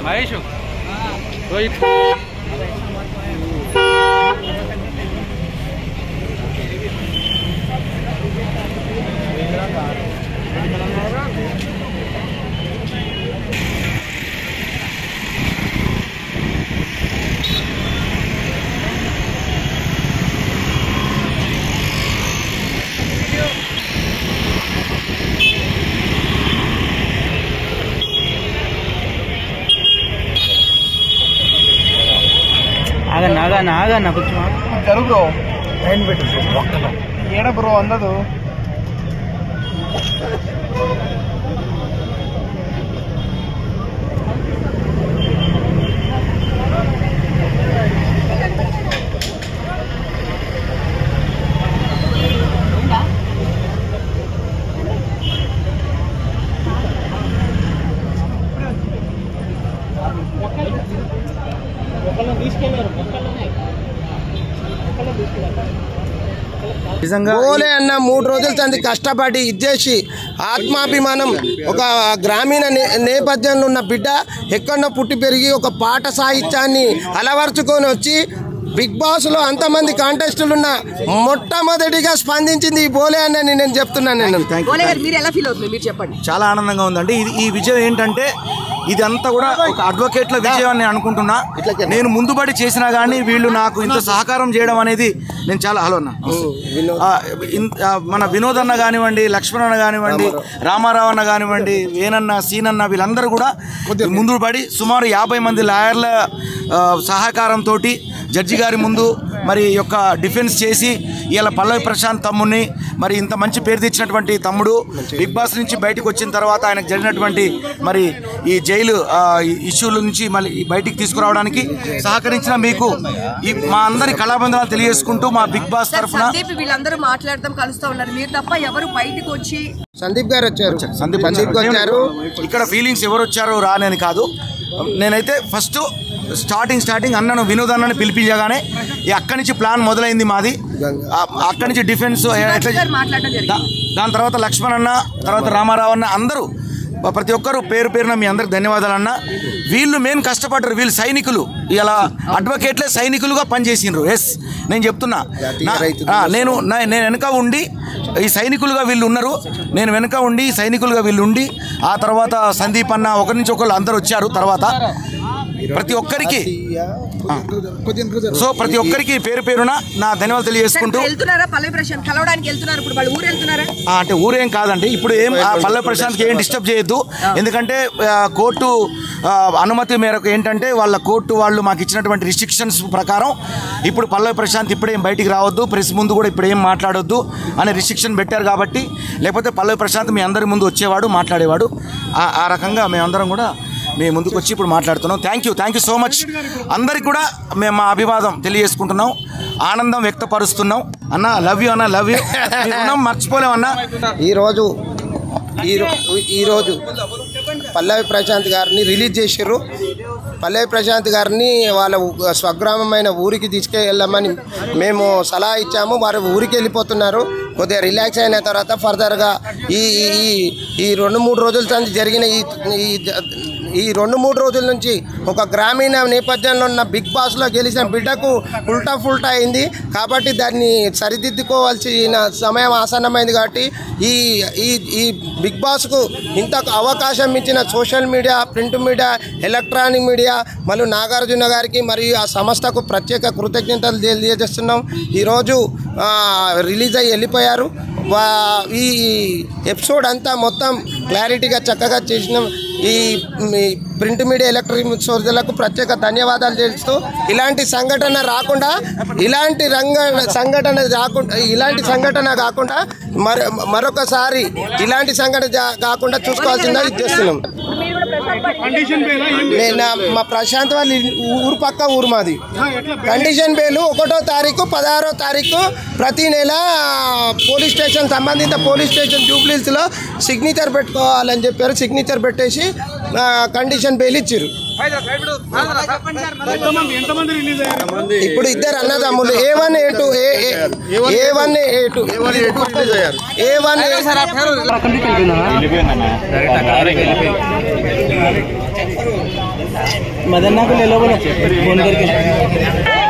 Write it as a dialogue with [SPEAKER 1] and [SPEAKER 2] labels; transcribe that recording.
[SPEAKER 1] మహేష్ రోహిత్ ఆగన్న కొంచెం
[SPEAKER 2] జరుగు bro hand పెట్టు ఏడ బ్రో అందదు
[SPEAKER 3] బోలే అన్న 3 రోజుల తంది కష్టపడి ఇచ్చేసి ఆత్మాభిమానం ఒక గ్రామీణ నేపథ్యంలో ఉన్న బిడ్డ ఎక్కడో పుట్టి పెరిగి ఒక పాట సాహిత్యాన్ని అలవర్చుకొని వచ్చి బిగ్ బాస్లో అంతమంది కాంటెస్టులు ఉన్న మొట్టమొదటిగా స్పందించింది ఈ బోలే అని నేను చెప్తున్నాను.
[SPEAKER 2] చాలా ఆనందంగా ఉందండి. ఈ విజయం ఏంటంటే ఇది అంతా కూడా ఒక అడ్వకేట్ల విజయం అని అనుకుంటున్నా. నేను ముందుబడి చేసినా కానీ వీళ్ళు నాకు ఇంత సహకారం చేయడం అనేది నేను చాలా అన్న మన వినోద్ అన్న కానివ్వండి, లక్ష్మణ్ అన్న కానివ్వండి, రామారావు అన్న కానివ్వండి, వేనన్న, సీనన్న వీళ్ళందరూ కూడా ముందు పడి సుమారు 50 మంది లాయర్ల సహకారంతో జడ్జి గారి ముందు మరి యొక్క డిఫెన్స్ చేసి ఇలా పల్లవి ప్రశాంత్ తమ్ముడిని మరి ఇంత మంచి పేరు తెచ్చినటువంటి తమ్ముడు బిగ్ బాస్ నుంచి బయటకు వచ్చిన తర్వాత ఆయనకు జరిగినటువంటి మరి ఈ జైలు ఇష్యూల నుంచి మళ్ళీ బయటికి తీసుకురావడానికి సహకరించిన మీకు ఈ మా అందరి కళాబంధనాలు తెలియజేసుకుంటూ మా బిగ్ బాస్ తరఫున
[SPEAKER 4] వీళ్ళందరూ మాట్లాడతాం కలుస్తూ ఉన్నారు. మీరు తప్ప ఎవరు బయటకు వచ్చి
[SPEAKER 3] సందీప్ గారు వచ్చారు.
[SPEAKER 2] సందీప్ వచ్చారు. ఇక్కడ ఫీలింగ్స్ ఎవరు వచ్చారో రానని కాదు. నేనైతే ఫస్ట్ స్టార్టింగ్ అన్నను వినోద్ అన్నని పిలిపించగానే అక్కడి నుంచి ప్లాన్ మొదలైంది మాది. అక్కడి నుంచి డిఫెన్స్ దాని తర్వాత లక్ష్మణ్ అన్న, తర్వాత రామారావు అన్న, అందరూ ప్రతి ఒక్కరు పేరున మీ అందరికి ధన్యవాదాలు అన్న. వీళ్ళు మెయిన్ కష్టపడ్డారు. వీళ్ళు సైనికులు, ఇలా అడ్వకేట్లే సైనికులుగా పనిచేసిండ్రు. ఎస్ నేను చెప్తున్నా, నేను వెనక ఉండి ఈ సైనికులుగా వీళ్ళు ఉన్నారు. నేను వెనక ఉండి సైనికులుగా వీళ్ళు ఉండి ఆ తర్వాత సందీప్ అన్న ఒకరి నుంచి ఒకళ్ళు అందరు వచ్చారు. తర్వాత ప్రతి ఒక్కరికి ప్రతి ఒక్కరికి పేరున నా ధన్యవాదాలు తెలియజేసుకుంటూ అంటే ఊరేం కాదండి. ఇప్పుడు ఏం పల్లవి ప్రశాంత్కి ఏం డిస్టర్బ్ చేయొద్దు. ఎందుకంటే కోర్టు అనుమతి మేరకు ఏంటంటే వాళ్ళ కోర్టు వాళ్ళు మాకు ఇచ్చినటువంటి రిస్ట్రిక్షన్స్ ప్రకారం ఇప్పుడు పల్లవి ప్రశాంత్ ఇప్పుడేం బయటికి రావద్దు, ప్రెస్ ముందు కూడా ఇప్పుడు ఏం మాట్లాడొద్దు అనే రిస్ట్రిక్షన్ పెట్టారు. కాబట్టి లేకపోతే పల్లవి ప్రశాంత్ మీ అందరి ముందు వచ్చేవాడు, మాట్లాడేవాడు. ఆ రకంగా మేమందరం కూడా మీ ముందుకు వచ్చి ఇప్పుడు మాట్లాడుతున్నాం. Thank you so much. అందరికి కూడా మేము మా అభివాదం తెలియజేసుకుంటున్నాం, ఆనందం వ్యక్తపరుస్తున్నాం. అన్న లవ్ యూ అన్న, లవ్ యూ. మర్చిపోలేమన్నా.
[SPEAKER 3] ఈరోజు పల్లవి ప్రశాంత్ గారిని రిలీజ్ చేసారు. పల్లవి ప్రశాంత్ గారిని వాళ్ళ స్వగ్రామమైన ఊరికి తీసుకెళ్ళమని మేము సలహా ఇచ్చాము. వారు ఊరికి వెళ్ళిపోతున్నారు. కొద్దిగా రిలాక్స్ అయిన తర్వాత ఫర్దర్గా ఈ 2-3 రోజుల జరిగిన ఈ 2-3 రోజుల నుంచి ఒక గ్రామీణ నేపథ్యంలో ఉన్న బిగ్ బాస్లో గెలిచిన బిడ్డకు ఉల్టా అయింది. కాబట్టి దాన్ని సరిదిద్దుకోవాల్సిన సమయం ఆసన్నమైంది. కాబట్టి ఈ బిగ్ బాస్కు ఇంత అవకాశం ఇచ్చిన social media, print media, electronic media మరియు నాగార్జున గారికి మరియు ఆ సంస్థకు ప్రత్యేక కృతజ్ఞతలు తెలియజేస్తున్నాం. ఈరోజు రిలీజ్ అయ్యి వెళ్ళిపోయారు. ఈ ఎపిసోడ్ అంతా మొత్తం క్లారిటీగా చక్కగా చేసినాం. ఈ ప్రింట్ మీడియా, ఎలక్ట్రానిక్ సోదరులకు ప్రత్యేక ధన్యవాదాలు తెలుస్తూ ఇలాంటి సంఘటన కాకుండా మరొకసారి ఇలాంటి సంఘటన కాకుండా చూసుకోవాల్సిందిగా ఇచ్చేస్తున్నాం. మా ప్రశాంత్ వాళ్ళ ఊరు పక్క ఊరు మాది. కండిషన్ బెయిల్ 1వ తారీఖు 16వ తారీఖు ప్రతి నెల సంబంధిత పోలీస్ స్టేషన్ జూబ్లీహిల్స్లో సిగ్నేచర్ పెట్టుకోవాలని చెప్పారు. సిగ్నేచర్ పెట్టేసి కండిషన్ బెయిల్ ఇచ్చారు. ఇప్పుడు ఇద్దరు అన్నదమ్ములు A1 A2 A1 A2
[SPEAKER 5] Madan को ले लो बोलो फोन करके